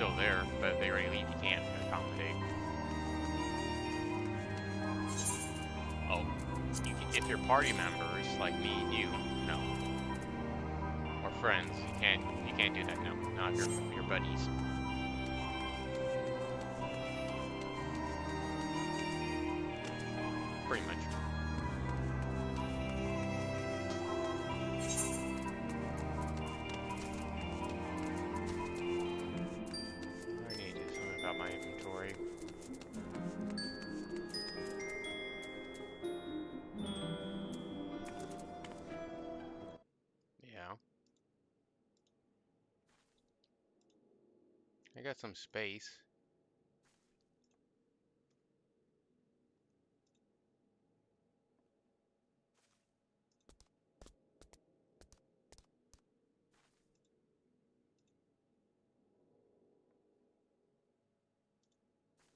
still there, but if they already leave, you can't accommodate. Oh, if you're party members like me and you, no. Or friends, you can't do that. No, not if you're your buddies. Pretty much. I need to do something about my inventory. Yeah. I got some space.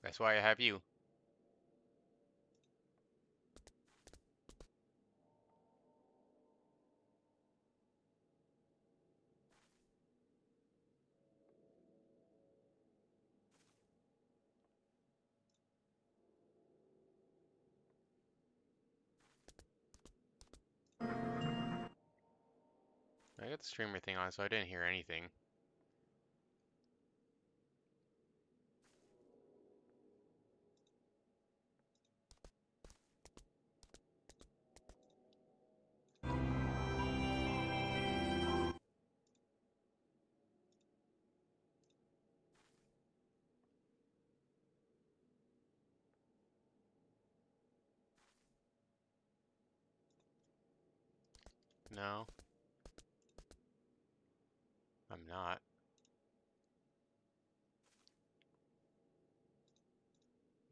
That's why I have you. I got the streamer thing on, so I didn't hear anything. No. I'm not.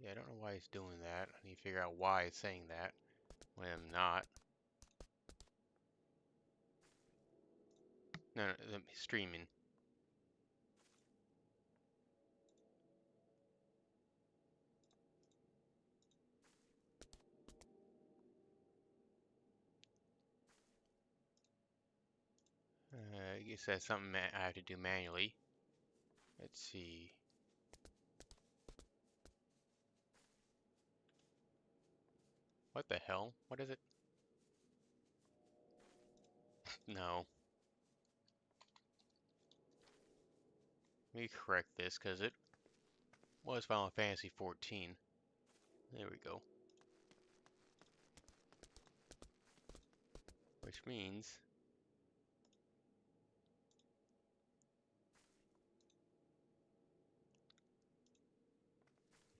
Yeah, I don't know why it's doing that. I need to figure out why it's saying that when I'm not. No, streaming. I guess that's something I have to do manually. Let's see. What the hell? What is it? No. Let me correct this because it was Final Fantasy 14. There we go. Which means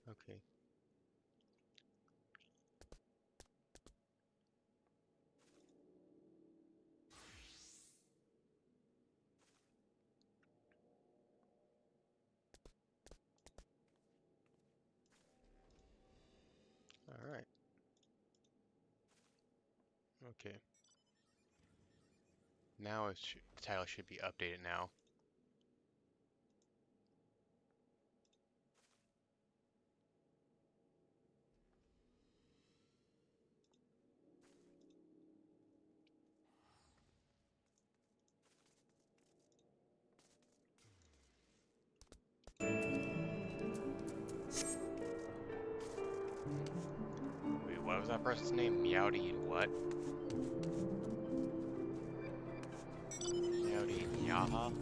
okay. All right. Okay. Now the title should be updated now. Wait, what was that person's name? Meowdy and what? Meowdy and Yaha?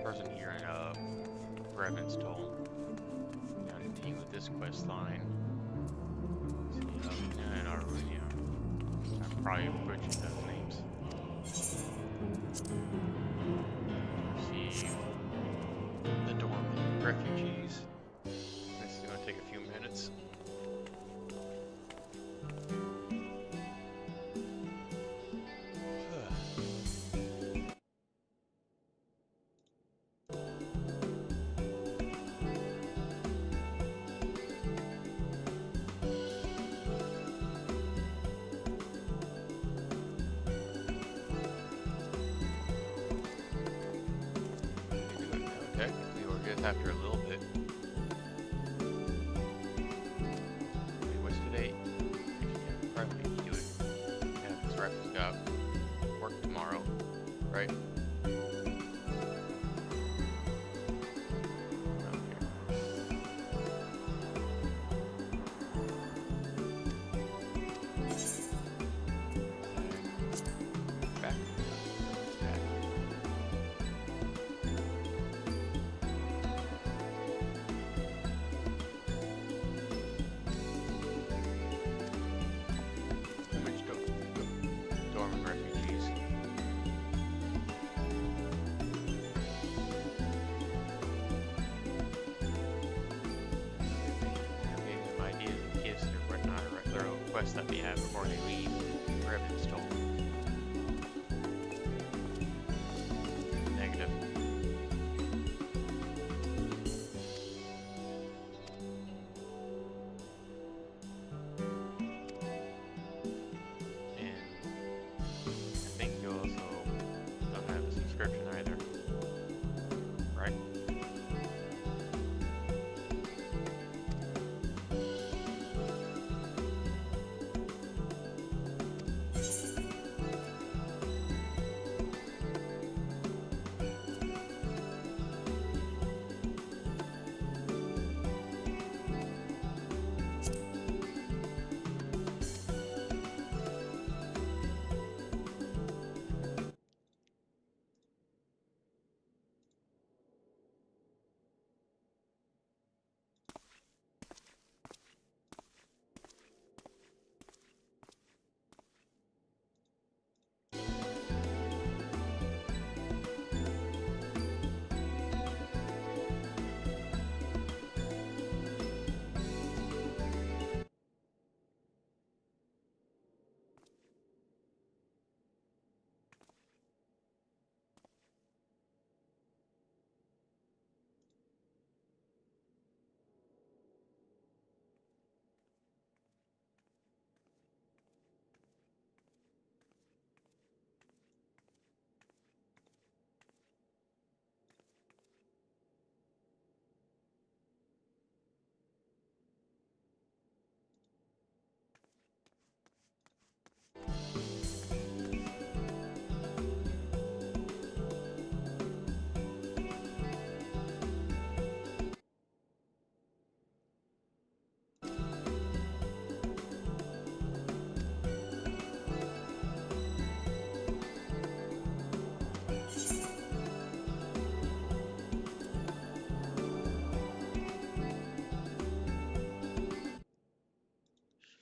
Person here in Brevin's toll. Now to continue with this quest line. I'm probably butchering those names. See the dorm refugees. This is going to take a few minutes. Technically, we're just after a little bit. Wait, what's today? Yeah, probably do it. Yeah, this Rex got work tomorrow, right? quest that they have before they leave Revenant's Toll. Negative. Either, right?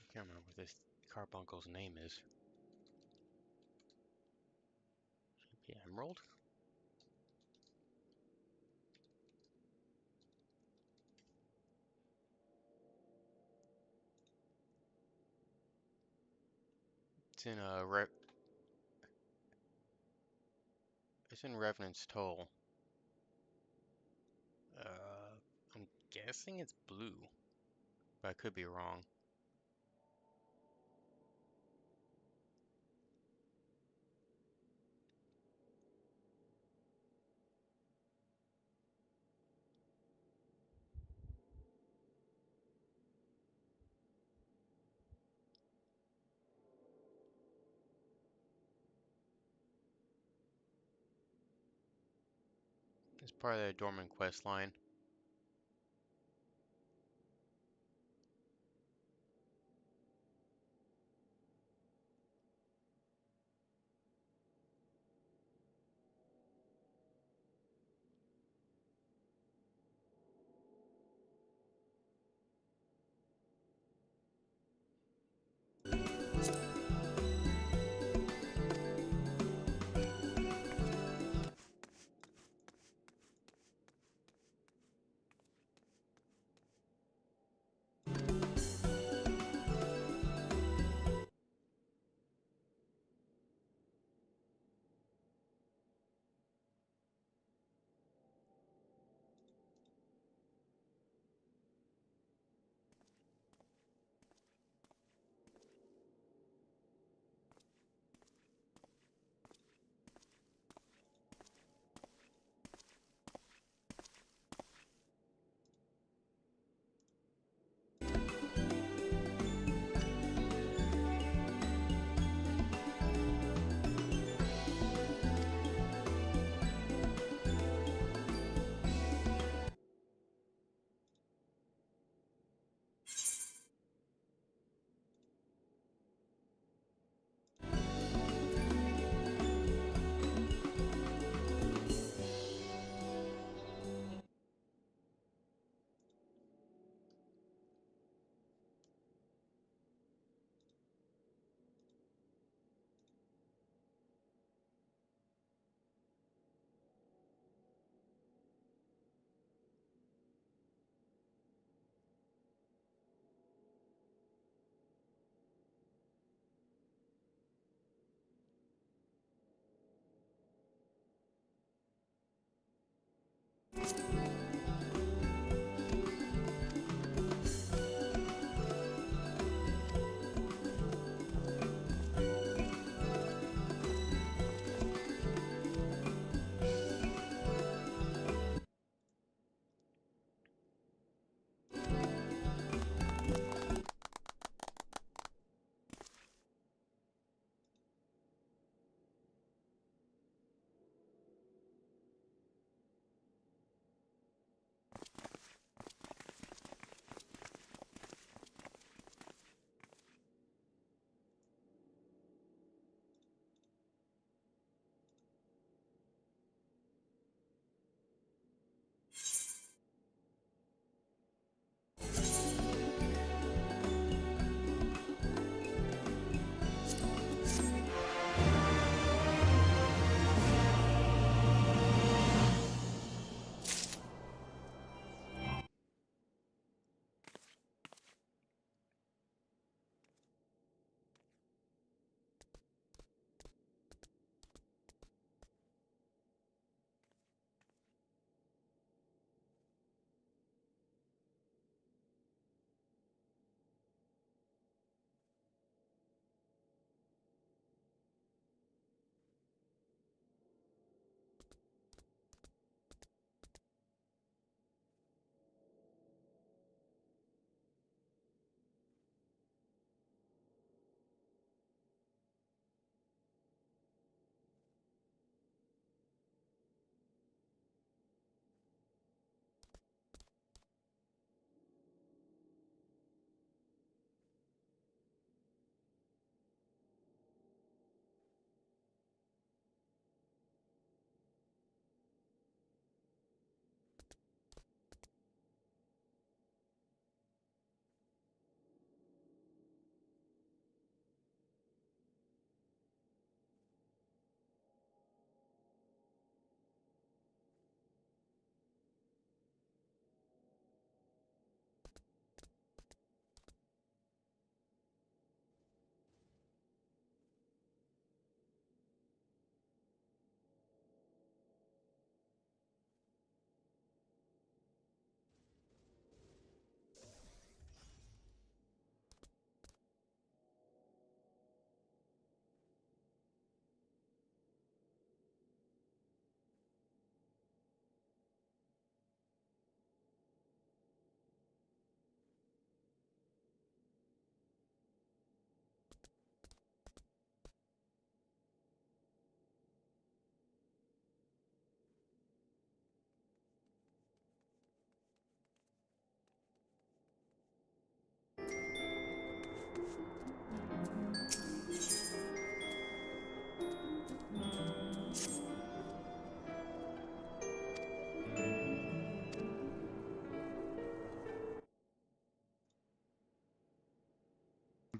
I can't remember what this carbuncle's name is. Should be Emerald? It's in it's in Revenant's Toll. I'm guessing it's blue, but I could be wrong. It's part of the Dormant quest line.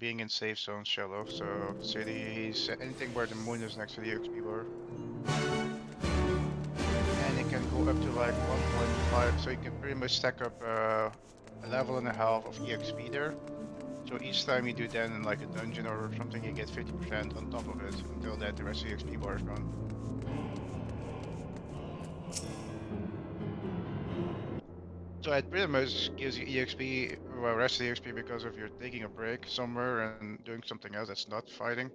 being in safe zones shallow. So cities, anything where the moon is next to the EXP bar. And it can go up to like 1.5, so you can pretty much stack up a level and a half of EXP there. So each time you do that in like a dungeon or something, you get 50% on top of it until that the rest of the EXP bar is gone. So it pretty much gives you EXP, well, rest of the EXP because of you're taking a break somewhere and doing something else that's not fighting.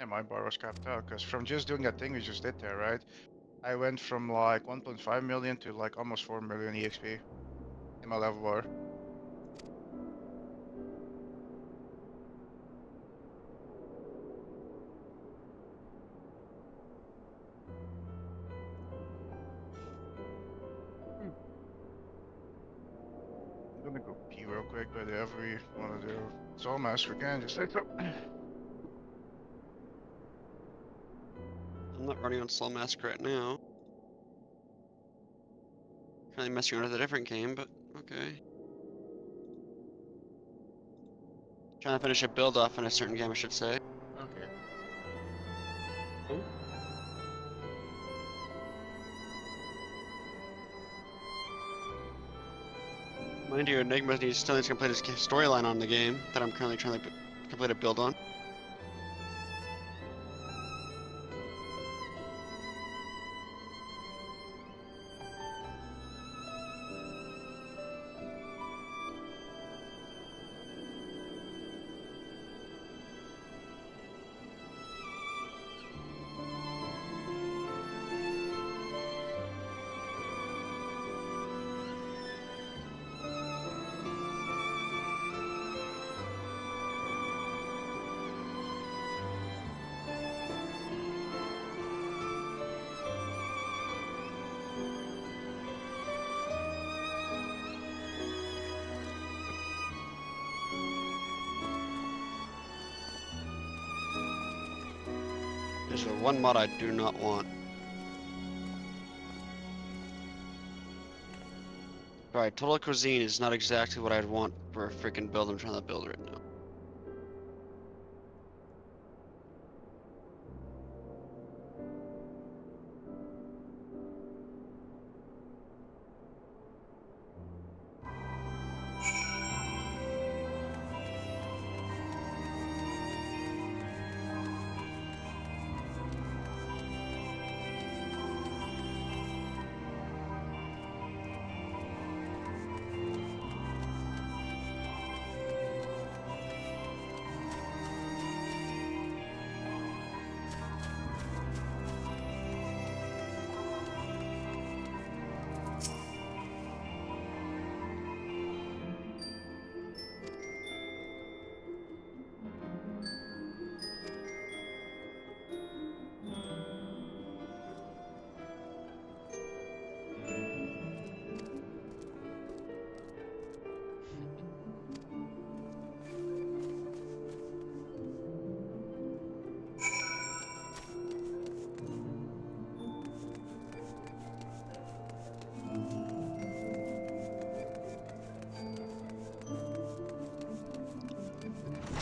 And my bar was capped out because from just doing that thing we just did there, right? I went from like 1.5 million to like almost 4 million EXP in my level bar. I'm gonna go pee real quick, but if we wanna do Soul Master again, just like so. I'm not running on Soul Mask right now. Currently messing around with a different game, but okay. Trying to finish a build off in a certain game, I should say. Okay. Mind you, Enigma still needs to complete his storyline on the game that I'm currently trying to complete a build on. There's one mod I do not want. Alright, Total Cuisine is not exactly what I'd want for a freaking build I'm trying to build right now.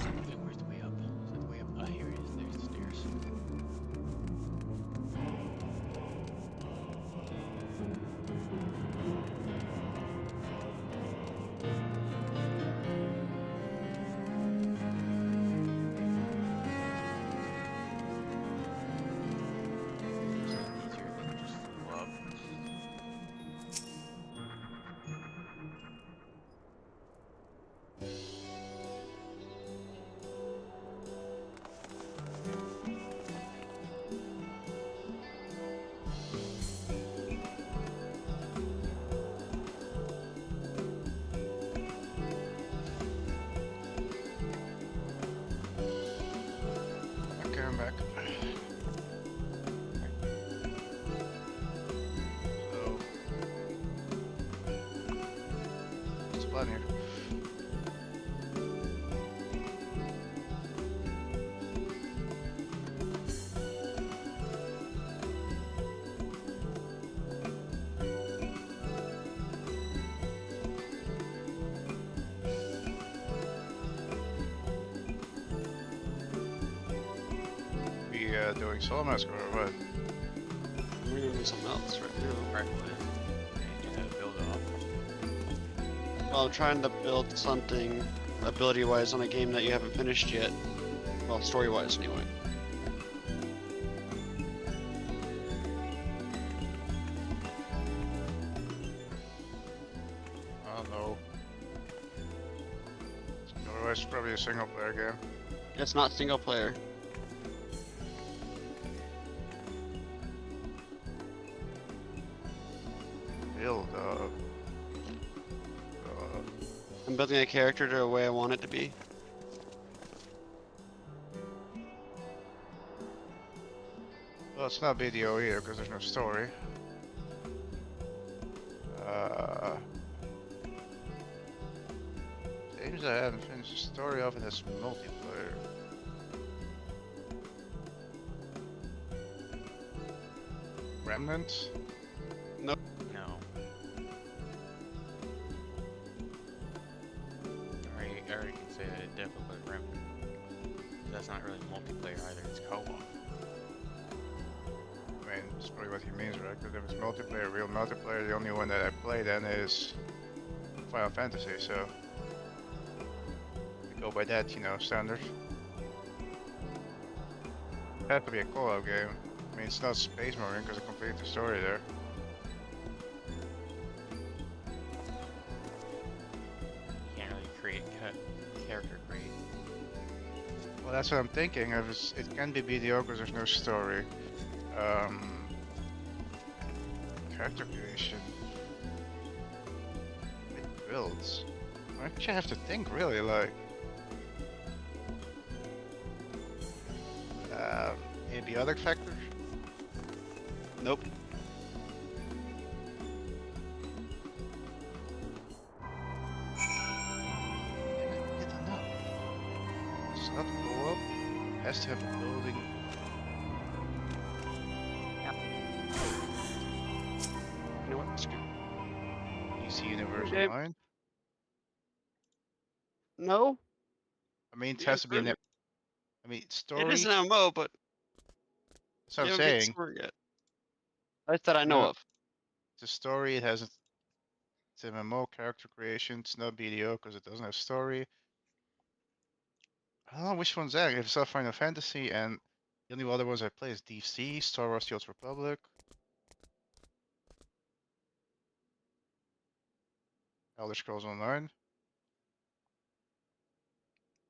Okay, where's the way up? Is that the way up? Ah, here it is. There's the stairs. Makes it easier than just flow up. Okay, I'm back. So, what's the plan here? doing solo mask or what? We're gonna do something else right now. Breakfast. And you have to build up. Well, I'm trying to build something ability-wise on a game that you haven't finished yet. Well, story-wise anyway. I don't know. Otherwise, it's probably a single player game. It's not single player. Build up. I'm building a character the way I want it to be. Well, it's not BDO either because there's no story. Games I haven't finished the story of it has multiplayer. Remnant? No. I already can say that it definitely Remnant. That's not really multiplayer either, it's co-op. I mean, that's probably what he means, right? Because if it's multiplayer, real multiplayer, the only one that I play then is Final Fantasy, so we go by that, you know, standard. It had to be a co-op game. I mean, it's not Space Marine because I completed the story there. You can't really create character create. Well, that's what I'm thinking. If it can be BDO because there's no story. Character creation. With builds. I actually have to think really, like. Maybe other factors? Nope. I don't know. It's not co-op. It has to have a building. You know what? Screw. DC Universe Okay. Online. No. I mean, it Yeah, has to be an. screw I mean, it. story. It is an MMO, but That's what you I'm haven't beat saying. story yet. That's that I know No. of. It's a story. It has. It's MMO character creation. It's not BDO because it doesn't have story. I don't know which one's that. If it's not Final Fantasy, and the only other ones I play is DC, Star Wars: The Old Republic, Elder Scrolls Online.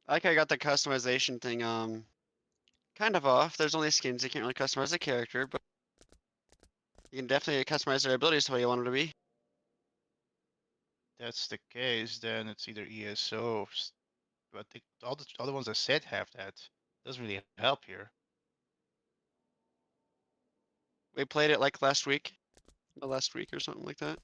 I like I got the customization thing kind of off. There's only skins. You can't really customize a character, but you can definitely customize their abilities the way you want them to be. That's the case, then it's either ESO, but all the other ones I said have that. Doesn't really help here. We played it like last week, the last week or something like that.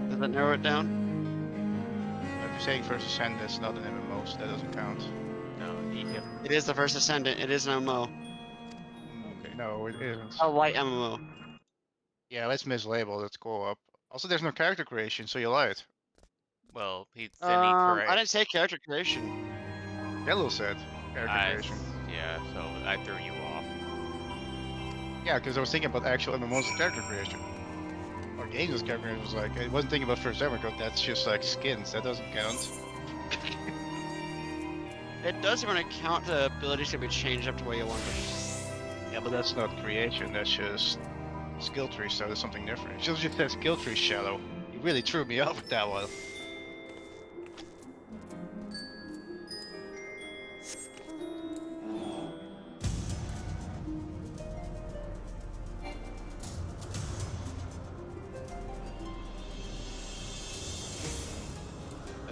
Does that narrow it down? If you're saying First Ascent, that's not an MMO, so that doesn't count. No, you It is the first Ascendant. It is an MMO. Okay. No, it isn't. A light MMO. Yeah, let's mislabel. Let's go up. Also, there's no character creation, so you lied. well, he said he correct. I didn't say character creation. Yellow said character creation. Yeah, so I threw you off. Yeah, because I was thinking about actual MMOs and character creation. Or games as character creation was like, I wasn't thinking about First Ever because that's just like skins. That doesn't count. It doesn't really count the abilities can be changed up to where you want them. Yeah, but that's not creation. That's just skill tree, so that's something different. It just says skill tree shallow. You really threw me off with that one.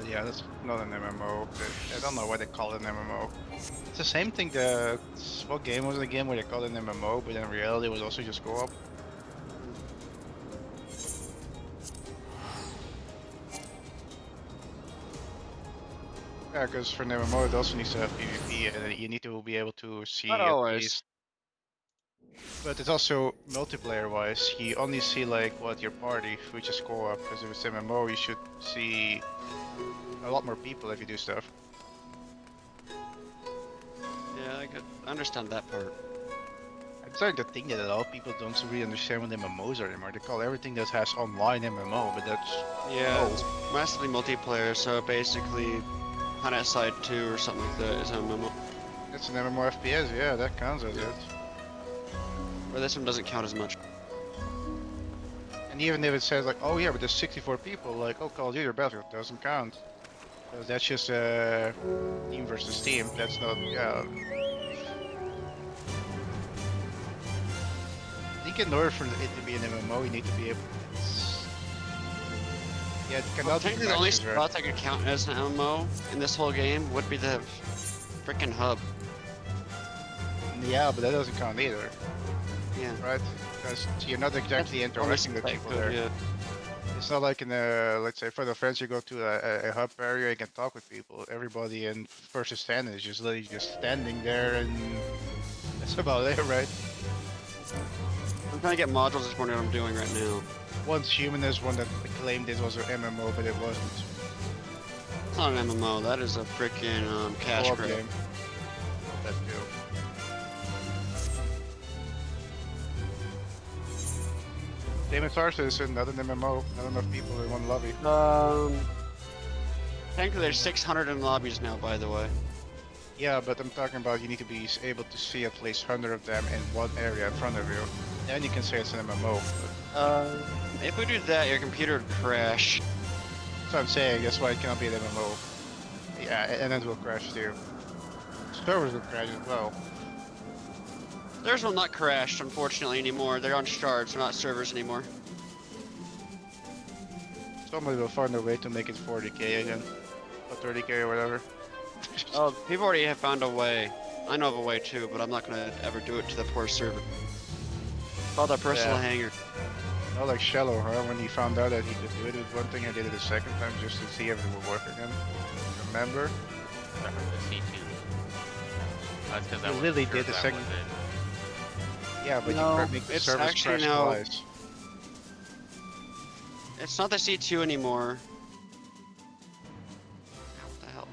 Yeah, that's not an MMO. I don't know why they call it an MMO. It's the same thing. What game was the game where they called it an MMO, but in reality it was also just co-op? Yeah, because for an MMO it also needs to have PvP, and you need to be able to see Not at always. least. But it's also multiplayer-wise. You only see like what your party, which is co-op. Because if it's MMO, you should see a lot more people if you do stuff. I could understand that part. I'm starting to think that a lot of people don't really understand what MMOs are anymore. They call everything that has online MMO, but that's Yeah, no. it's massively multiplayer, so basically Planet Side 2 or something like that is an MMO. That's an MMO FPS. Yeah, that counts as it. Where this one doesn't count as much. And even if it says like, oh yeah, but there's 64 people, like, oh, Call of Duty or Battlefield doesn't count. Because that's just team versus team. That's not, yeah. I think in order for it to be an MMO, you need to be able. Yeah, it cannot Well, be technically, the only matches, right? spot that could count as an MMO in this whole game would be the frickin' hub. Yeah, but that doesn't count either, Yeah. right? Because you're not exactly Only interacting with spot people could, there. yeah. It's not like in a, let's say, for the friends you go to a hub area, you can talk with people. Everybody in versus 10 is just literally just standing there, and that's about it, right? I'm trying to get modules is what I'm doing right now. Once Human is one that claimed it was an MMO, but it wasn't. It's not an MMO, that is a frickin' cash Co-op grab. game. That too. Demon Stars is not an MMO. Not enough people in one lobby. Technically there's 600 in lobbies now, by the way. Yeah, but I'm talking about you need to be able to see at least 100 of them in one area in front of you. Then you can say it's an MMO. If we do that, your computer would crash. That's what I'm saying. That's why it cannot be an MMO. Yeah, and it will crash too. Servers will crash as well. Theirs will not crash, unfortunately, anymore. They're on shards, they're not servers anymore. Somebody will find a way to make it 40k again. Or 30k or whatever. Oh, people already have found a way. I know of a way too, but I'm not gonna ever do it to the poor server. Called a personal Yeah. hanger. Not like Shallow, huh? When he found out that he could do it with one thing, I did it a second time just to see if it would work again. Remember? Except for the C2. That's because I You wasn't literally sure did if the that second- was it. Yeah, but No, you can't make the it's service actually crash now- twice. It's not the C2 anymore. What the hell?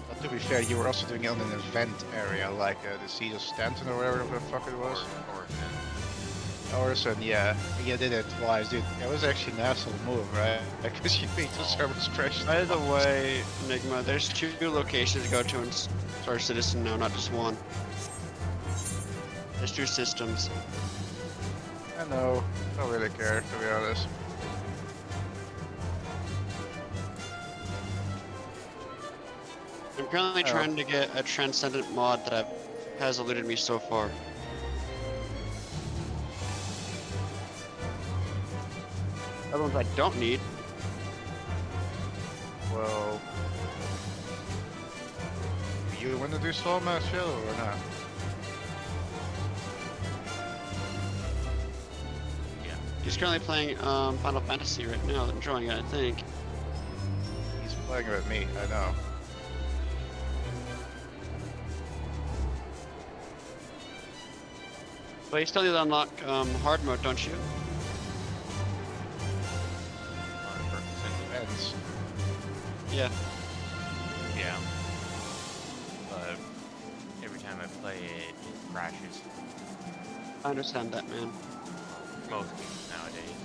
But to be fair, you were also doing it on an event area, like the Siege of Stanton or whatever the fuck it was. Orison, yeah. You did it twice, dude. That was actually an asshole move, right? Because you made the servers crash. By the way, Enigma, there's 2 locations to go to in Star Citizen now, not just one. There's 2 systems. I know. Don't really care, to be honest. I'm currently Oh. trying to get a Transcendent mod that has eluded me so far. Other ones I don't need. Well... You want to do Soul Mass Shadow or not? Yeah. He's currently playing Final Fantasy right now, enjoying it, I think. He's playing with me, I know. But you still need to unlock hard mode, don't you? Depends. Yeah. Yeah. But every time I play it, it crashes. I understand that, man. Most games nowadays.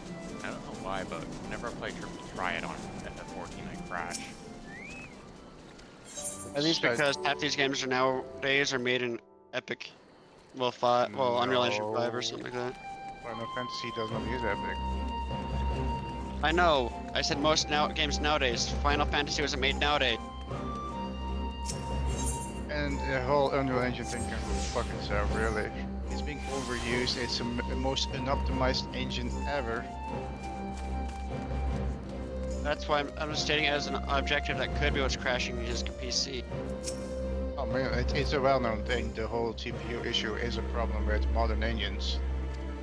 I don't know why, but whenever I play Triple Triad on FF14, I crash. I think it's because half these games are nowadays are made in Epic. Well, Unreal Engine 5 or something like that. Final Fantasy does not use Epic. I know. I said most games nowadays. Final Fantasy wasn't made nowadays. And the whole Unreal Engine thing can go fuck itself, really. It's being overused, it's the most unoptimized engine ever. That's why I'm just stating it as an objective that could be what's crashing his PC. Oh man, it's a well-known thing. The whole CPU issue is a problem with modern engines.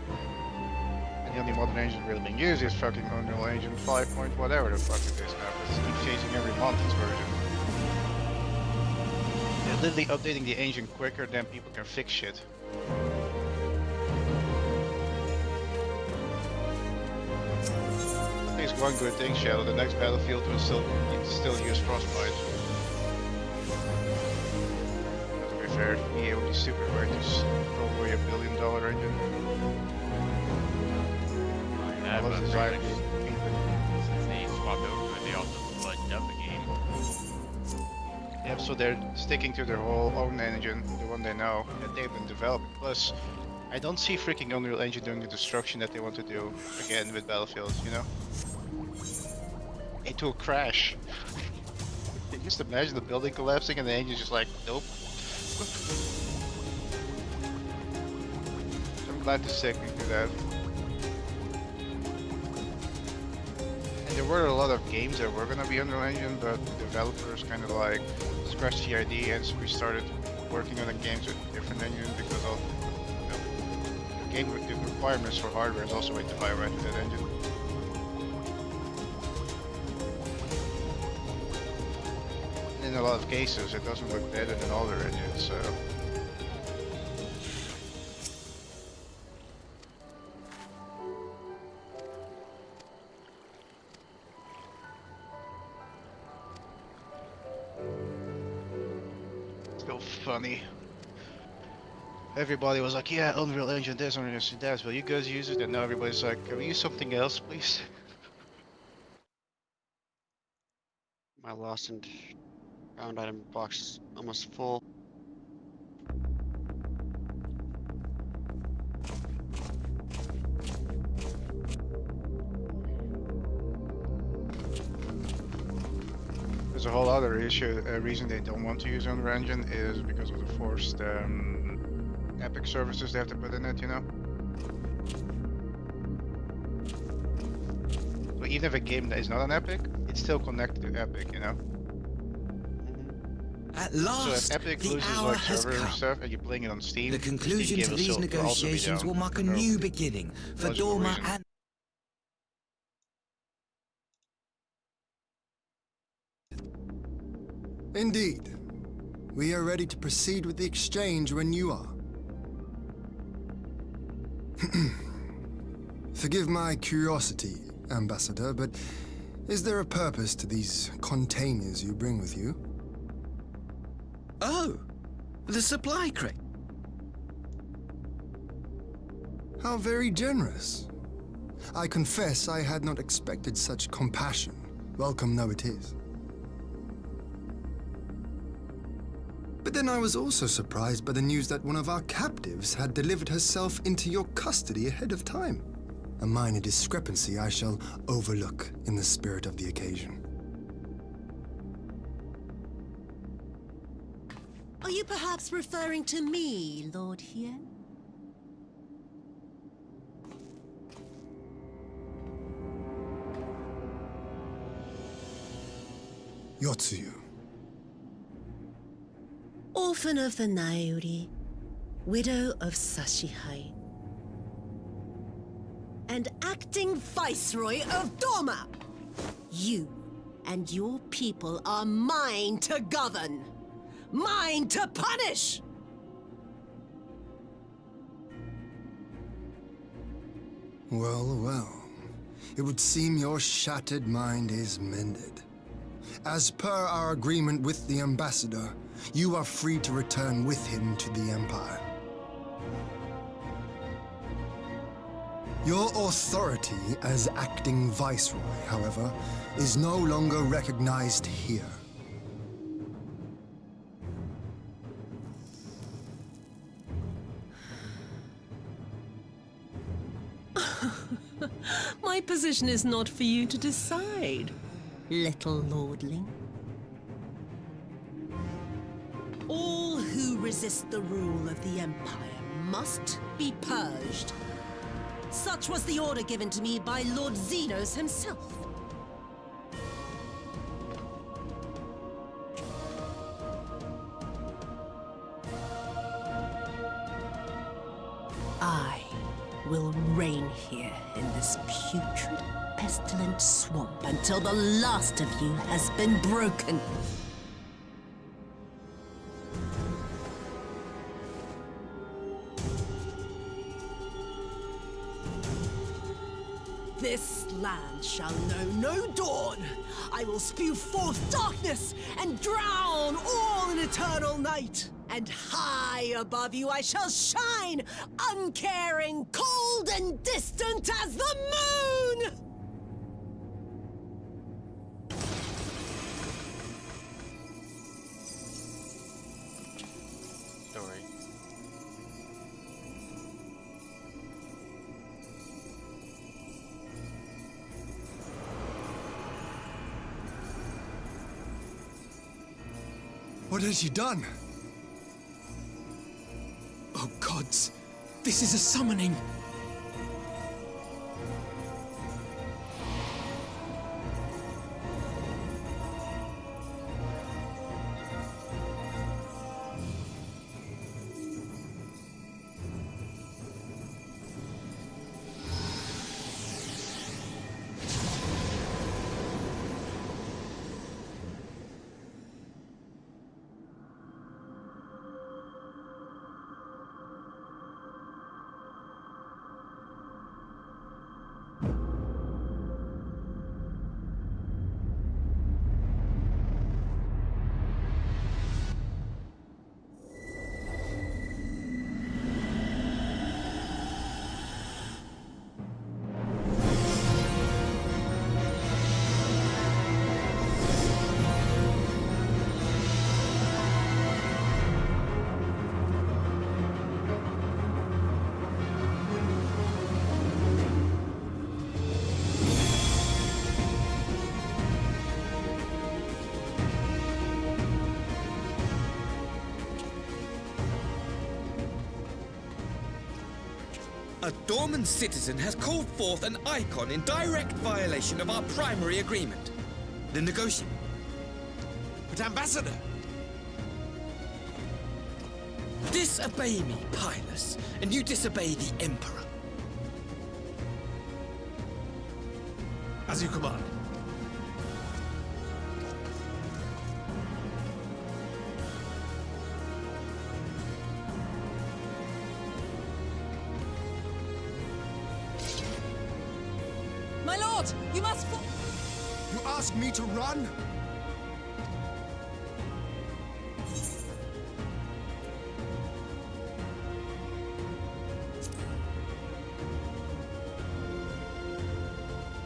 And the only modern engine really being used is fucking Unreal Engine 5 point whatever the fuck it is now, because it keeps changing every month its version. They're literally updating the engine quicker than people can fix shit. I think it's one good thing, Shadow. The next Battlefield will still use Frostbite. To be there. Yeah, it would be super hard to probably $1 billion engine. Yeah, I but was pretty designed much since they swapped over to it, they also buttoned up the game. Yep, so they're sticking to their whole own engine, the one they know, that they've been developing. Plus, I don't see freaking Unreal Engine doing the destruction that they want to do again with Battlefield, you know? Into a crash. Just imagine the building collapsing and the engine's just like, nope. I'm glad to see they do that. And there were a lot of games that were gonna be Unreal Engine, but the developers kind of like scratched the idea and so we started working on the games with a different engine because of the game the requirements for hardware is also way too high right with that engine. In a lot of cases, it doesn't look better than other engines, so. So funny. Everybody was like, yeah, Unreal Engine this, Unreal Engine that, will you guys use it? And now everybody's like, can we use something else, please? My lost and found item box is almost full. There's a whole other issue. A reason they don't want to use Unreal Engine is because of the forced Epic services they have to put in it, you know? So even if a game that is not an Epic, it's still connected to Epic, you know? At So if last, Epic the loses hour like has server and come. stuff and you're playing it on Steam, The Steam conclusion game to will these still also be negotiations down will mark a for new beginning for logical Dorma reason. and... Indeed. We are ready to proceed with the exchange when you are. Forgive my curiosity, Ambassador, but is there a purpose to these containers you bring with you? Oh, the supply crate. How very generous. I confess I had not expected such compassion, welcome though it is. But then I was also surprised by the news that one of our captives had delivered herself into your custody ahead of time. A minor discrepancy I shall overlook in the spirit of the occasion. Are you perhaps referring to me, Lord Hien? Yotsuyu. Orphan of the Nairi, widow of Sashihai, and acting Viceroy of Dorma! You and your people are mine to govern, mine to punish! Well, well. It would seem your shattered mind is mended. As per our agreement with the Ambassador, you are free to return with him to the Empire. Your authority as acting Viceroy, however, is no longer recognized here. My position is not for you to decide, little lordling. All who resist the rule of the Empire must be purged. Such was the order given to me by Lord Xenos himself. I will reign here in this putrid, pestilent swamp until the last of you has been broken. This land shall know no dawn. I will spew forth darkness and drown all in eternal night. And high above you I shall shine, uncaring, cold and distant as the moon! Story. What has she done? Oh gods, this is a summoning. A dormant citizen has called forth an icon in direct violation of our primary agreement. The negotiation. But Ambassador! Disobey me, Pilus, and you disobey the Emperor. As you command. My lord, you must You ask me to run?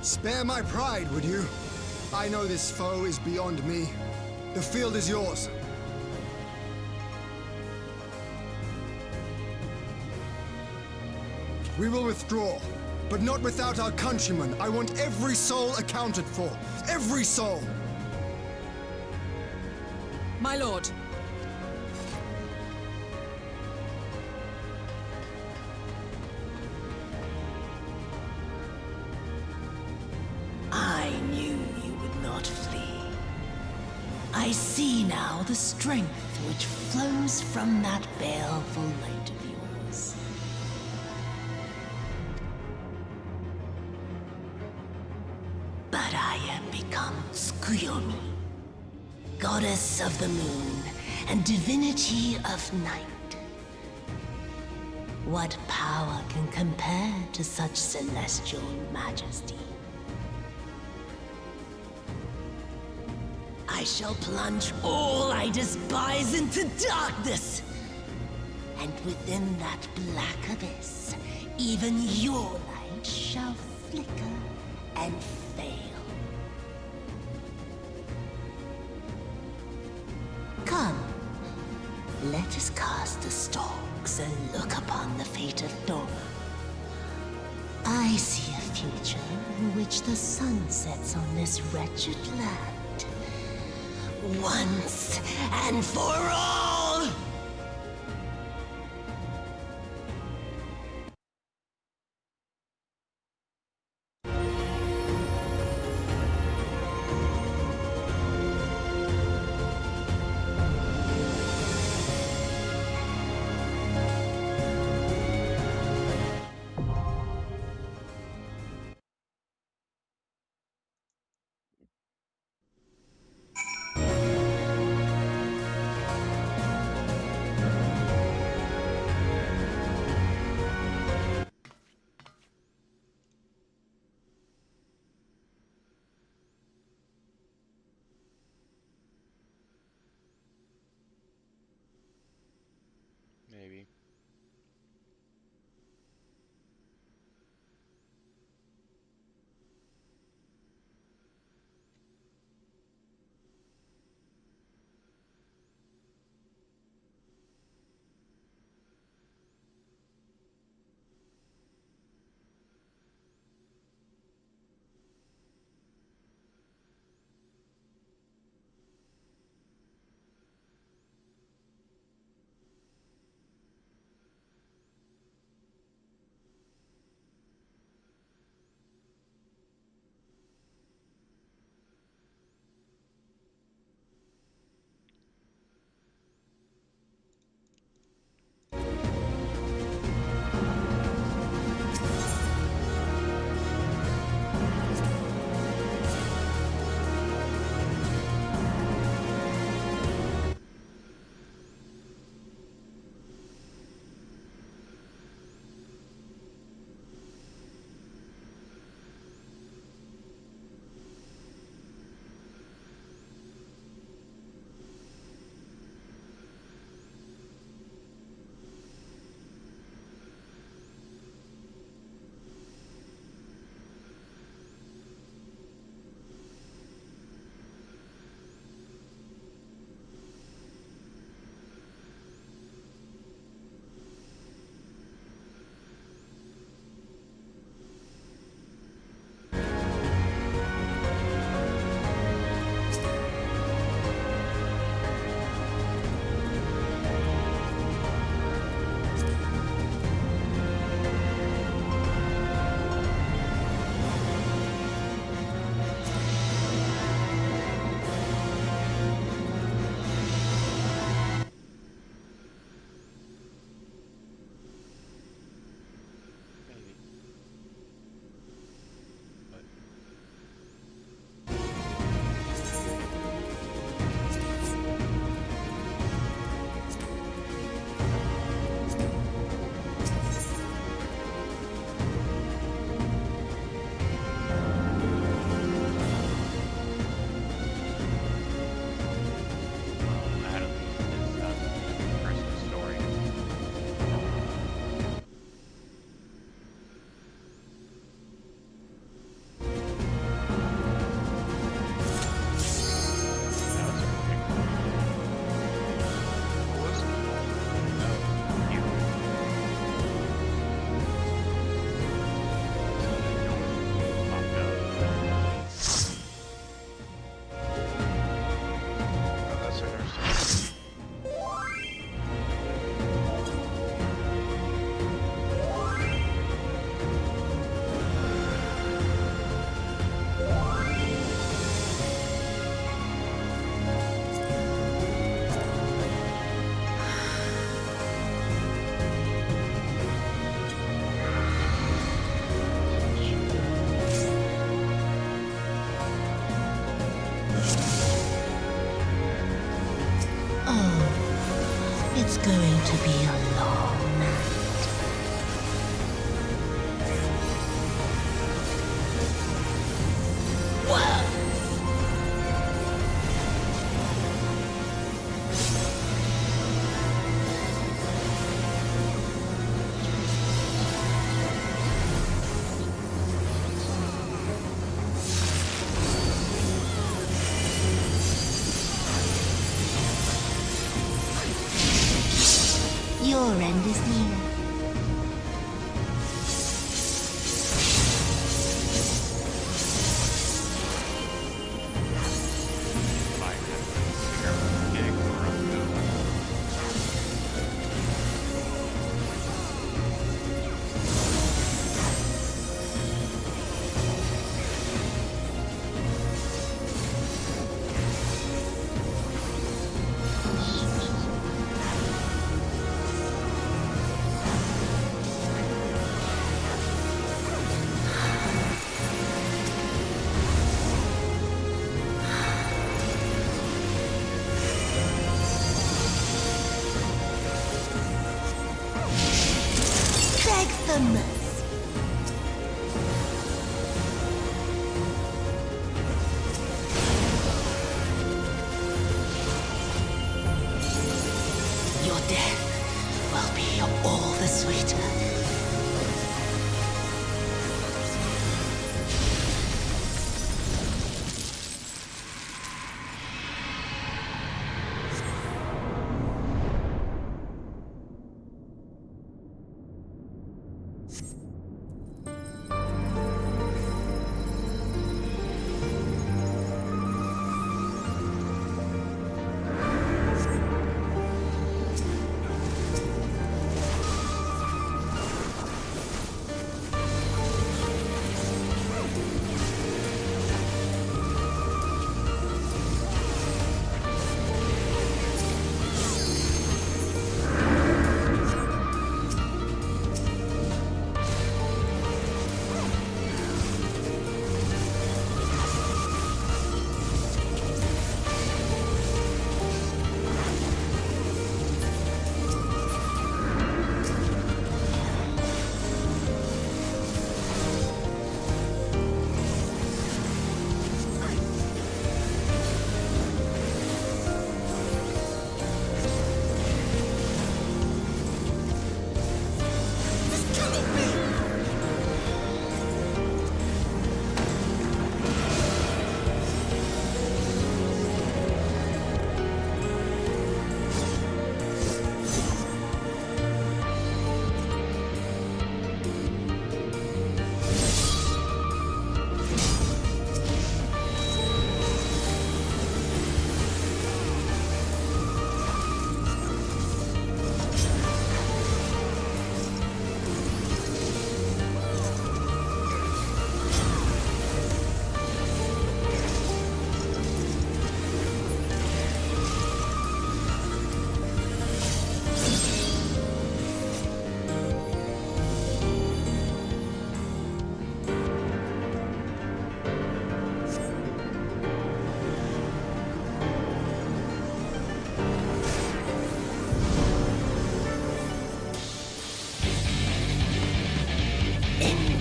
Spare my pride, would you? I know this foe is beyond me. The field is yours. We will withdraw, but not without our countrymen. I want every soul accounted for. Every soul! My lord. I knew you would not flee. I see now the strength which flows from that baleful light of yours. But I am become Tsukuyomi, goddess of the moon and divinity of night. What power can compare to such celestial majesty? I shall plunge all I despise into darkness. And within that black abyss, even your light shall flicker and fail. Come, let us cast the stalks and look upon the fate of Dora. I see a future in which the sun sets on this wretched land. Once and for all! to be a long night. Your end is near. Like a cigarette kick or a move. Beg for mercy. Your death will be all the sweeter.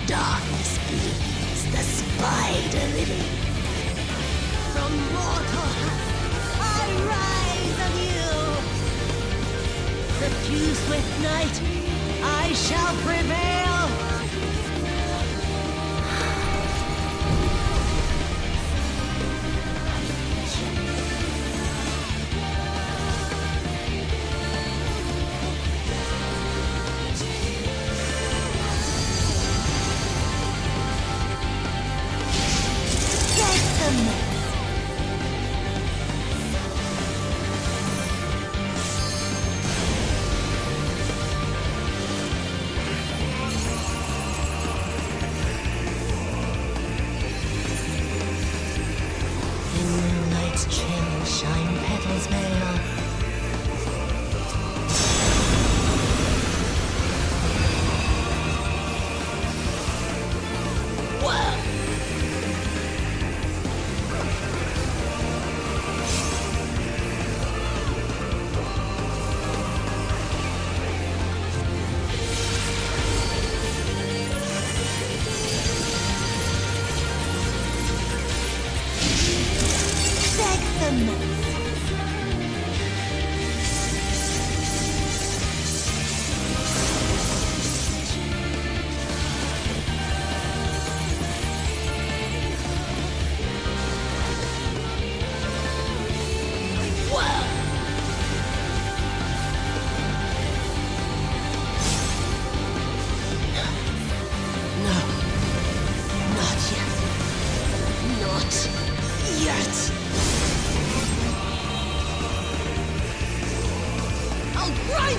Darkness bleeds the spider lily. From mortal husk I rise anew. Suffused with night, I shall prevail. monster.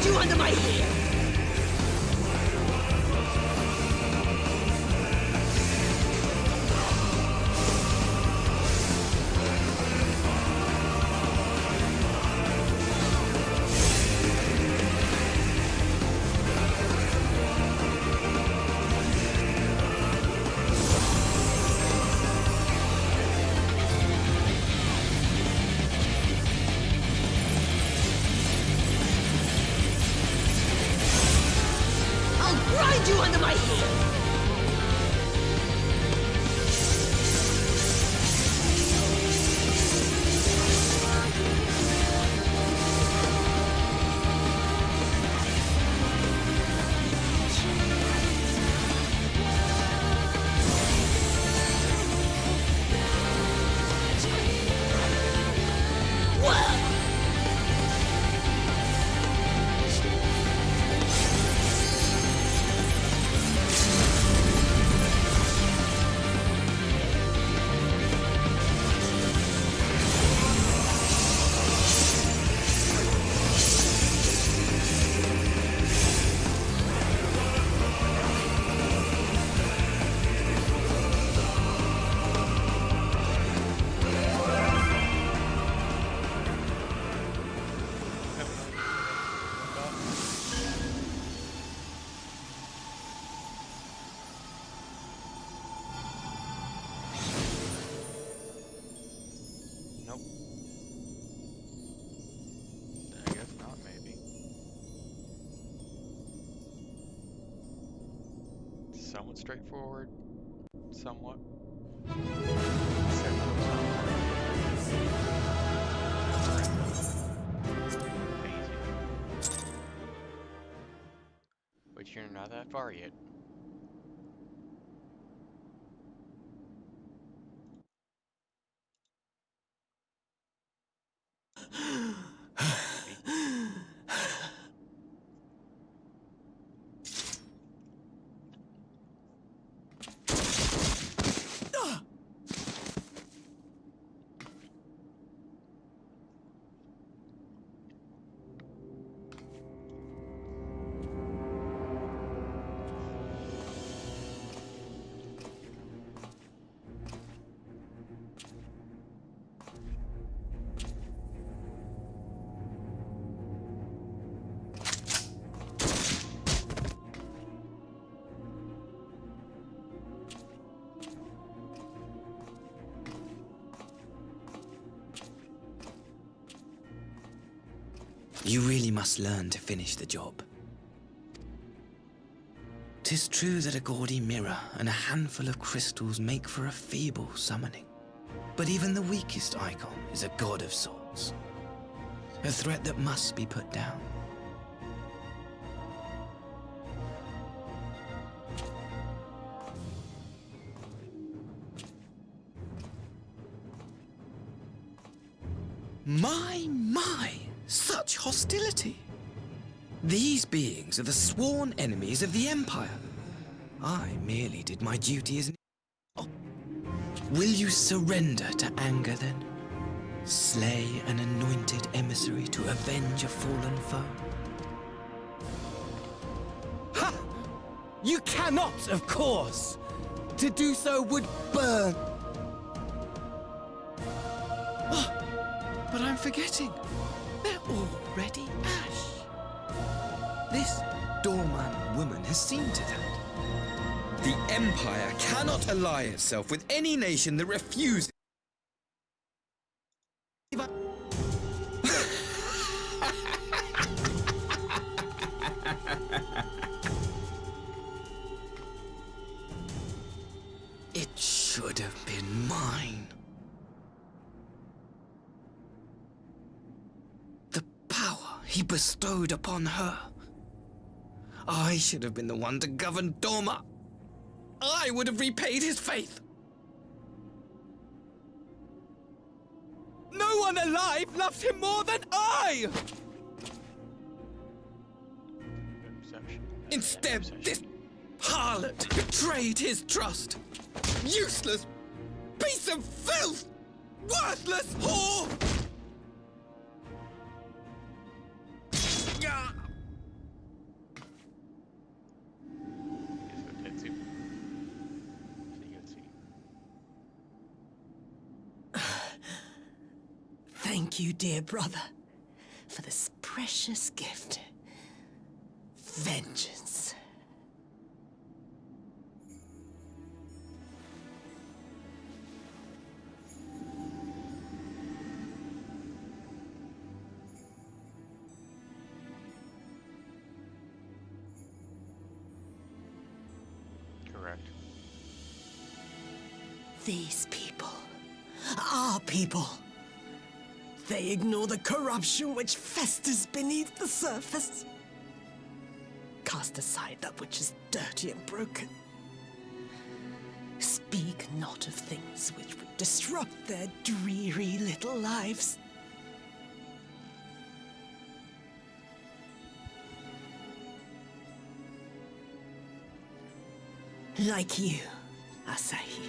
You under my heel! Grind you under my heel! Nope. I guess not, maybe. Somewhat straightforward. Somewhat. But you're not that far yet. You really must learn to finish the job. 'Tis true that a gaudy mirror and a handful of crystals make for a feeble summoning. But even the weakest icon is a god of sorts. A threat that must be put down. My! Such hostility! These beings are the sworn enemies of the Empire. I merely did my duty as... Oh. Will you surrender to anger, then? Slay an anointed emissary to avenge a fallen foe? Ha! You cannot, of course! To do so would burn... Oh, but I'm forgetting. They're already ash. This doorman woman has seen to that. The Empire cannot ally itself with any nation that refuses... It should have been mine. he bestowed upon her. I should have been the one to govern Doma. I would have repaid his faith. No one alive loves him more than I! Instead, this harlot betrayed his trust. Useless piece of filth! Worthless whore! Thank you, dear brother, for this precious gift. Vengeance. Correct. These people, our people, they ignore the corruption which festers beneath the surface. Cast aside that which is dirty and broken. Speak not of things which would disrupt their dreary little lives. Like you, Asahi.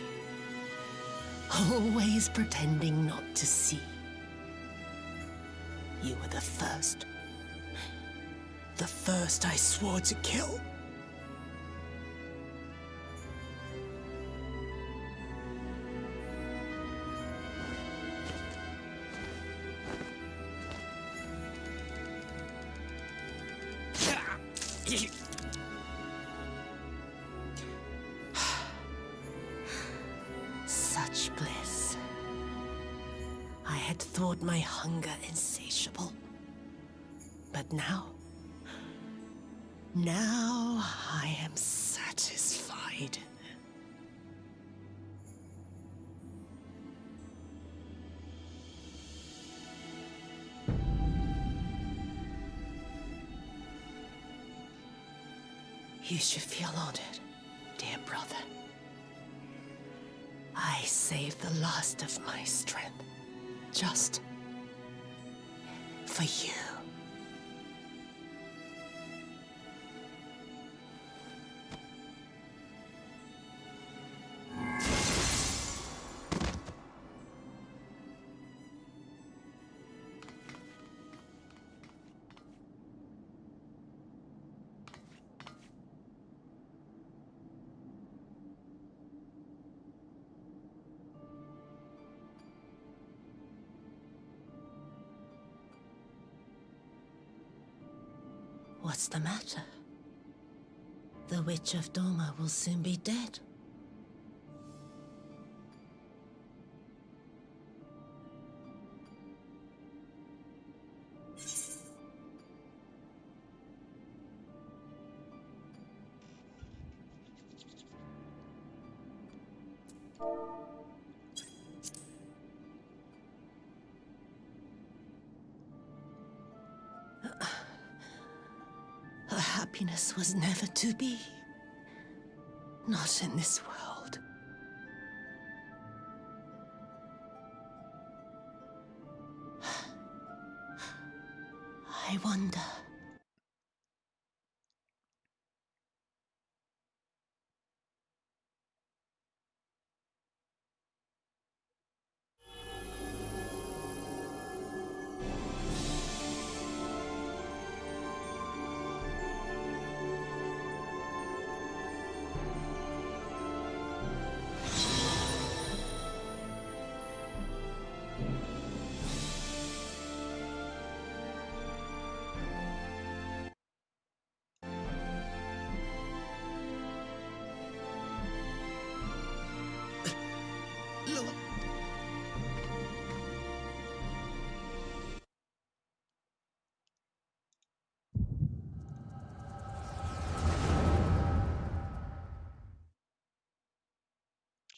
Always pretending not to see. You were the first. The first I swore to kill. Such bliss. I had thought my hunger insatiable. But now I am satisfied. You should feel honored, dear brother. I saved the last of my strength, just for you. What's the matter? The Witch of Doma will soon be dead. Her happiness was never to be. Not in this world. I wonder.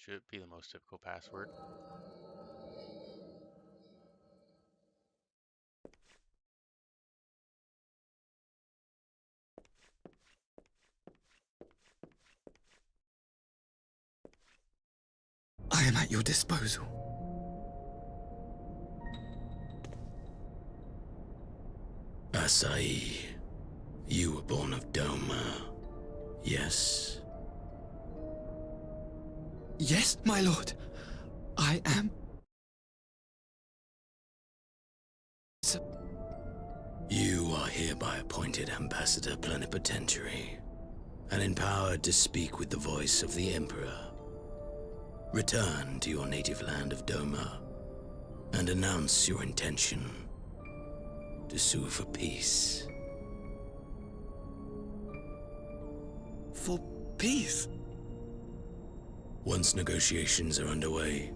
Should be the most typical password. I am at your disposal. Asai, you were born of Doma, yes? Yes, my lord. I am. You are hereby appointed Ambassador Plenipotentiary, and empowered to speak with the voice of the Emperor. Return to your native land of Doma, and announce your intention to sue for peace. For peace? Once negotiations are underway.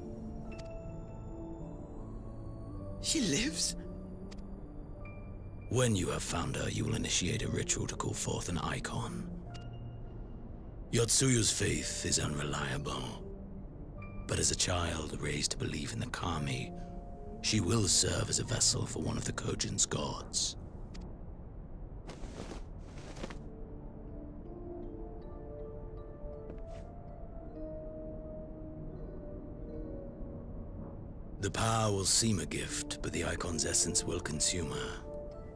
She lives? When you have found her, you will initiate a ritual to call forth an icon. Yotsuyu's faith is unreliable, but as a child raised to believe in the Kami, she will serve as a vessel for one of the Kojin's gods. The power will seem a gift, but the icon's essence will consume her.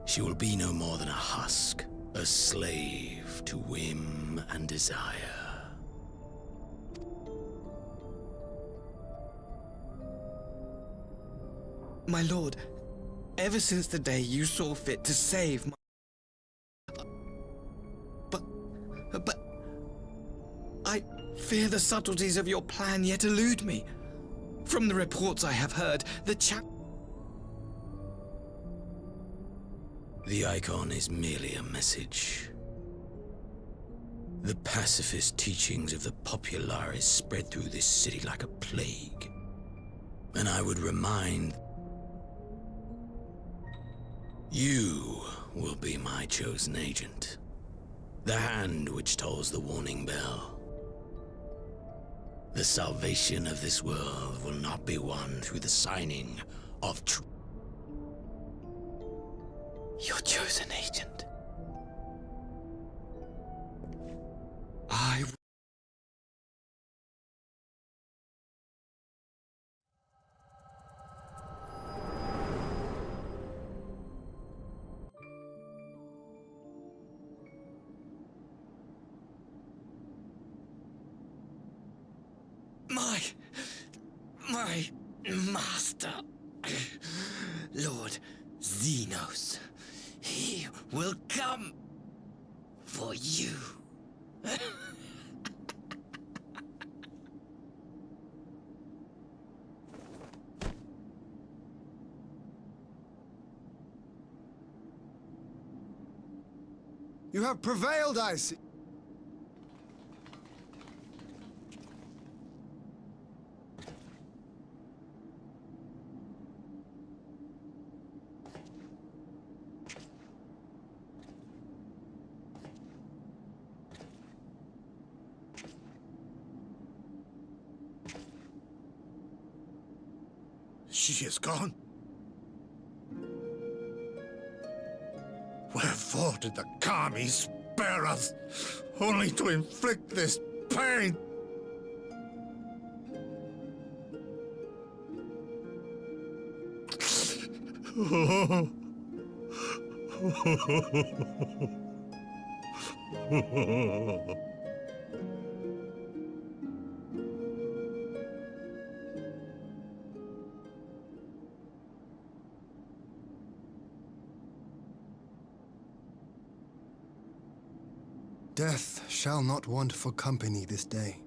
She will be no more than a husk, a slave to whim and desire. My lord, ever since the day you saw fit to save my... But... I fear the subtleties of your plan yet elude me. From the reports I have heard, the The icon is merely a message. The pacifist teachings of the Populares spread through this city like a plague. And I would remind... You will be my chosen agent. The hand which tolls the warning bell. The salvation of this world will not be won through the signing of Your chosen agent. I... My master, Lord Xenos. He will come for you. You have prevailed, I see. She is gone. Wherefore did the Kami spare us, only to inflict this pain? Death shall not want for company this day.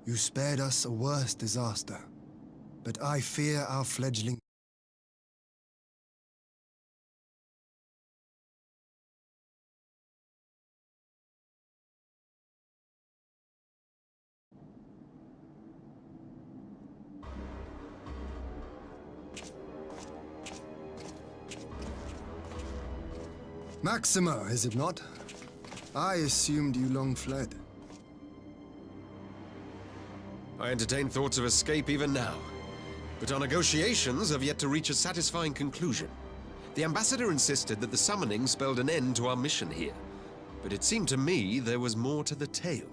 You spared us a worse disaster, but I fear our fledgling. Maximo, is it not? I assumed you long fled. I entertain thoughts of escape even now, but our negotiations have yet to reach a satisfying conclusion. The ambassador insisted that the summoning spelled an end to our mission here, but it seemed to me there was more to the tale.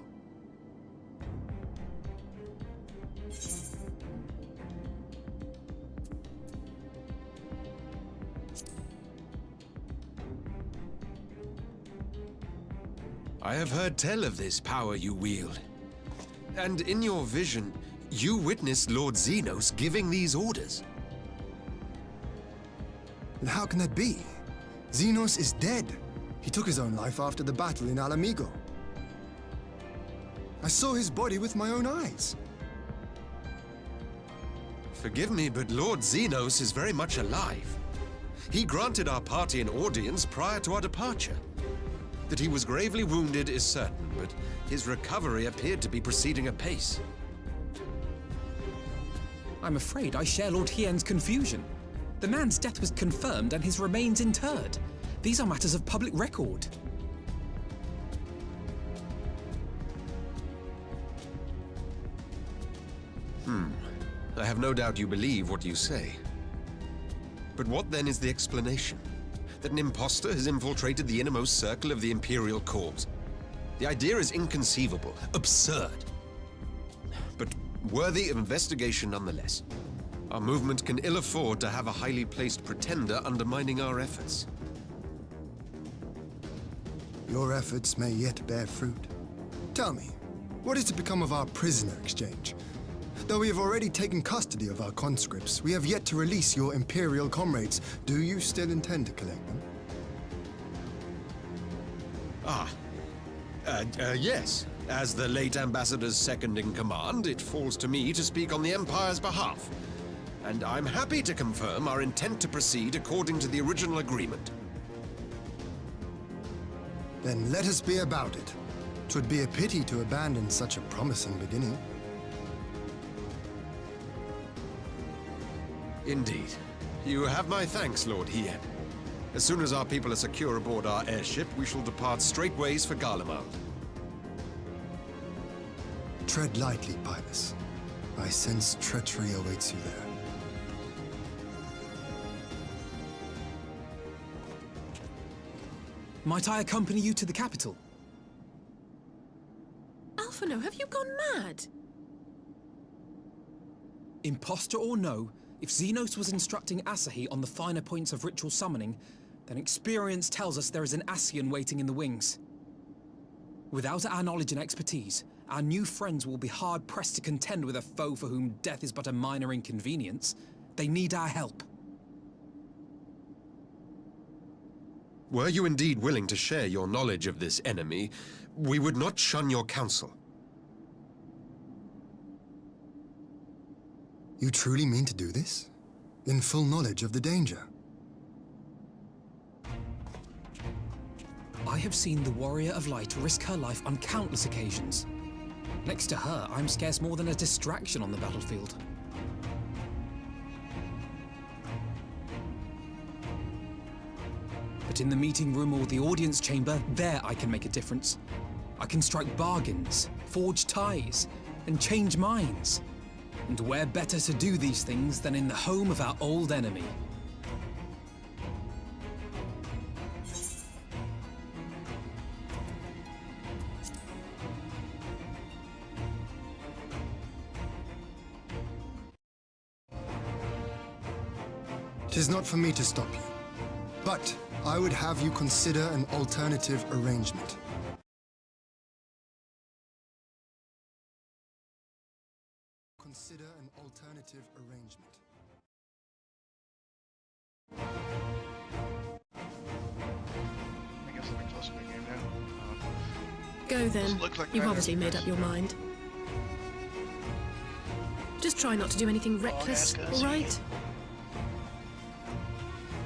I have heard tell of this power you wield. And in your vision, you witnessed Lord Xenos giving these orders. And how can that be? Xenos is dead. He took his own life after the battle in Alamigo. I saw his body with my own eyes. Forgive me, but Lord Xenos is very much alive. He granted our party an audience prior to our departure. That he was gravely wounded is certain, but his recovery appeared to be proceeding apace. I'm afraid I share Lord Hien's confusion. The man's death was confirmed and his remains interred. These are matters of public record. I have no doubt you believe what you say. But what then is the explanation? That an impostor has infiltrated the innermost circle of the Imperial Corps? The idea is inconceivable, absurd. But worthy of investigation nonetheless. Our movement can ill afford to have a highly placed pretender undermining our efforts. Your efforts may yet bear fruit. Tell me, what is to become of our prisoner exchange? Though we have already taken custody of our conscripts, we have yet to release your Imperial comrades. Do you still intend to collect them? Yes. As the late Ambassador's second-in-command, it falls to me to speak on the Empire's behalf. And I'm happy to confirm our intent to proceed according to the original agreement. Then let us be about it. 'Twould be a pity to abandon such a promising beginning. Indeed. You have my thanks, Lord Hien. As soon as our people are secure aboard our airship, we shall depart straightways for Garlemald. Tread lightly, Pilus. I sense treachery awaits you there. Might I accompany you to the capital? Alphino, have you gone mad? Imposter or no, if Xenos was instructing Asahi on the finer points of ritual summoning, then experience tells us there is an Ascian waiting in the wings. Without our knowledge and expertise, our new friends will be hard-pressed to contend with a foe for whom death is but a minor inconvenience. They need our help. Were you indeed willing to share your knowledge of this enemy, we would not shun your counsel. You truly mean to do this? In full knowledge of the danger? I have seen the Warrior of Light risk her life on countless occasions. Next to her, I'm scarce more than a distraction on the battlefield. But in the meeting room or the audience chamber, there I can make a difference. I can strike bargains, forge ties, and change minds. And where better to do these things than in the home of our old enemy? Tis not for me to stop you, but I would have you consider an alternative arrangement. Consider an alternative arrangement. I guess I'll be close to the game now. Go then. Doesn't look like You've either obviously of made us. up your mind. Just try not to do anything reckless, yes, all right?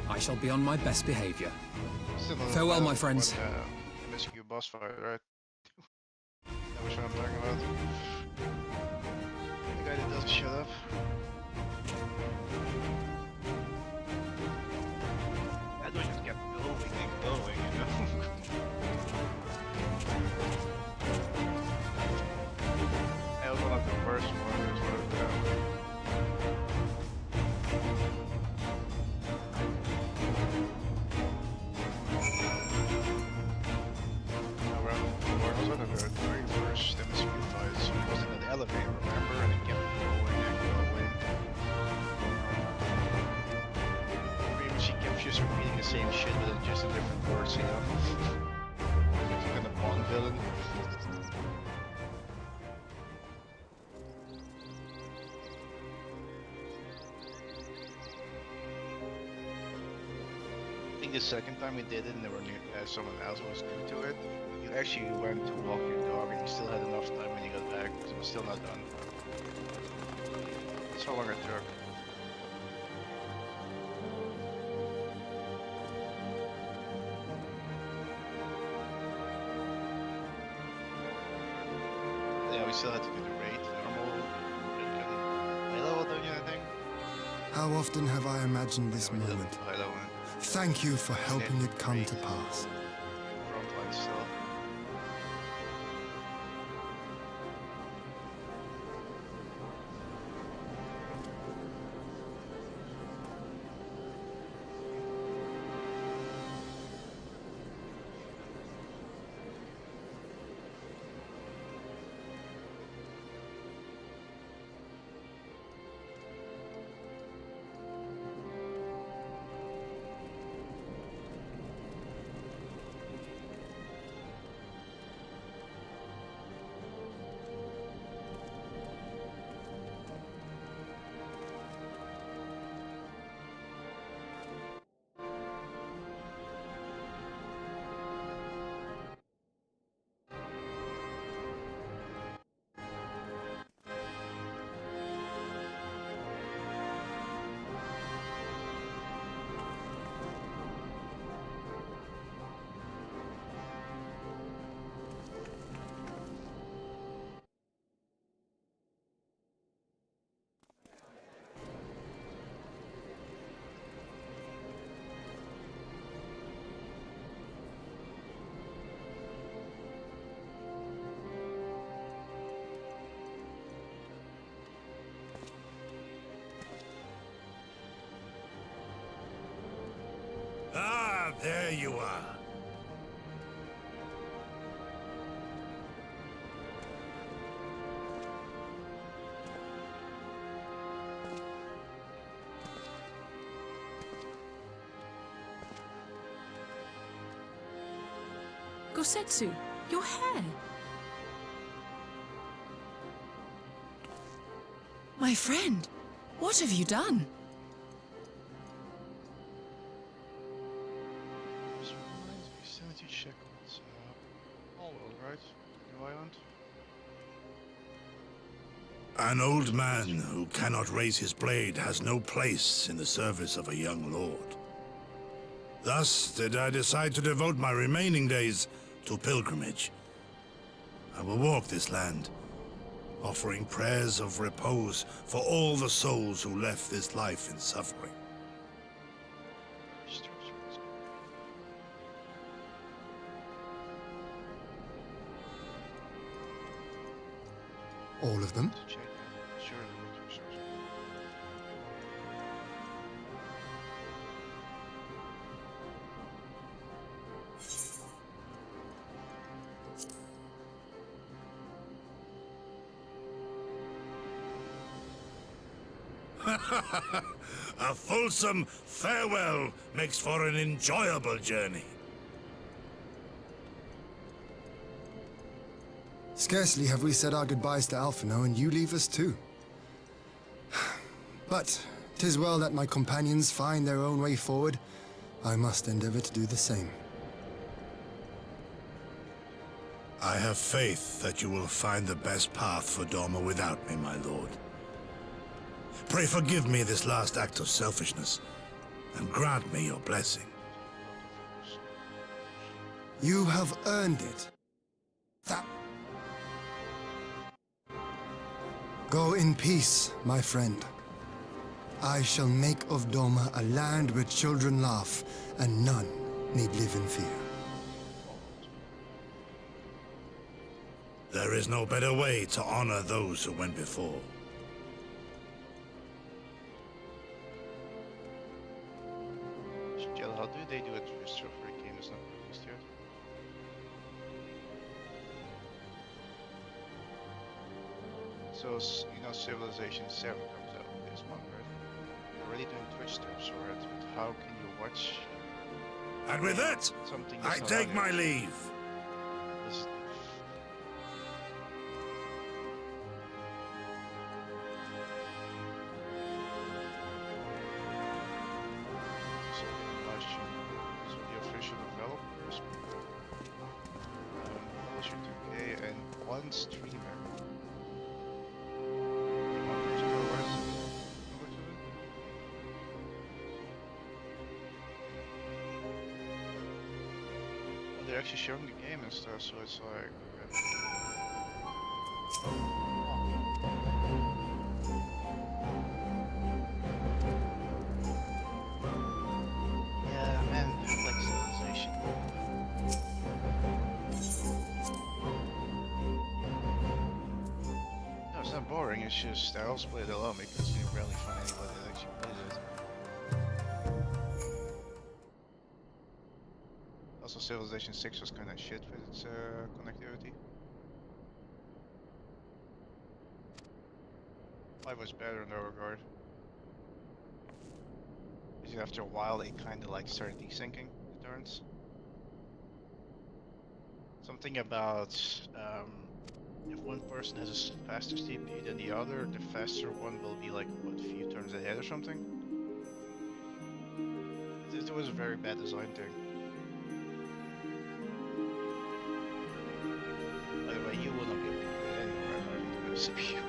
I shall be on my best behavior. Still another Farewell, battle my friends. with, MSQ boss fight, right? That was what I'm talking about. The guy that doesn't shut up. That dude just kept going and going, you know? That was one of the worst ones. One of the very first MSQ fights, he was in the elevator, remember? And it kept going and going. Pretty much he kept just repeating the same shit, but just in different words, you know? If you're gonna bond villain. I think the second time we did it and there were someone else who was new to it, you actually went to walk your dog and you still had enough time when you got back because it was still not done. It's how long it took. Yeah, we still had to do the raid, normal, high level dungeon, I think. How often have I imagined this Yeah, we did moment? the high level one. Thank you for helping it come to pass. Frontline still. Ah, there you are. Gosetsu, your hair. My friend, what have you done? This reminds me, 70 shekels. All world, right? New island? An old man who cannot raise his blade has no place in the service of a young lord. Thus did I decide to devote my remaining days to pilgrimage. I will walk this land, offering prayers of repose for all the souls who left this life in suffering. All of them? Check that. Sure, sure. A fulsome farewell makes for an enjoyable journey. Scarcely have we said our goodbyes to Alphino, and you leave us too. But 'tis well that my companions find their own way forward. I must endeavor to do the same. I have faith that you will find the best path for Dorma without me, my lord. Pray forgive me this last act of selfishness, and grant me your blessing. You have earned it. Go in peace, my friend. I shall make of Dorma a land where children laugh, and none need live in fear. There is no better way to honor those who went before. Jill, how do they do a twist for a game that's not released yet? So, you know, Civilization 7 comes out this month, right? They're already doing Twitch stuff for it, but how can you watch And with that, something I that's not take on my there? leave. one streamer. One person per person. Oh, they're actually showing the game and stuff, so it's like. Yeah, man, like civilization. No, it's not boring, it's just I also play it alone because you rarely find anybody that actually plays it. Also, Civilization 6 was kind of shit with its connectivity. 5 was better in that regard. Because after a while, it kind of like started desyncing the turns. Something about if one person has a faster CPU than the other, the faster one will be like what, a few turns ahead or something. It was a very bad design thing. By the way, you will not be able to play it anywhere with a CPU.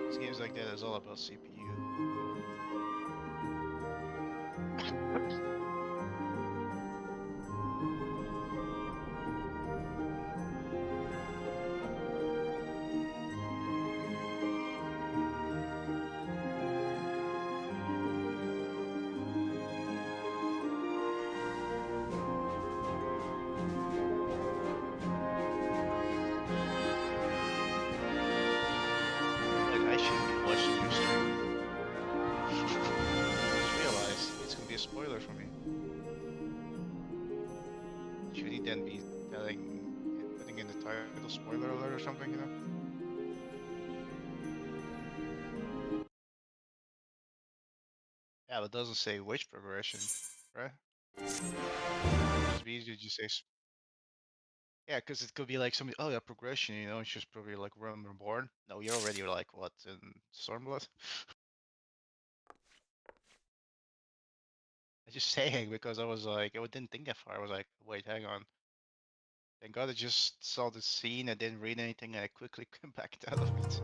These games like that is all about CPU. Like, I shouldn't be watching your stream. Just realized it's gonna be a spoiler for me. Should he then be putting in the title spoiler alert or something, you know? Yeah, but it doesn't say which progression, right? It'd be easier to just say. Yeah, because it could be like somebody, oh yeah, progression, you know, it's just probably like Realm Reborn. No, you're already like, what, in Stormblood? I'm just saying, because I was like, I didn't think that far. I was like, wait, hang on. Thank God I just saw the scene, I didn't read anything, and I quickly backed out of it.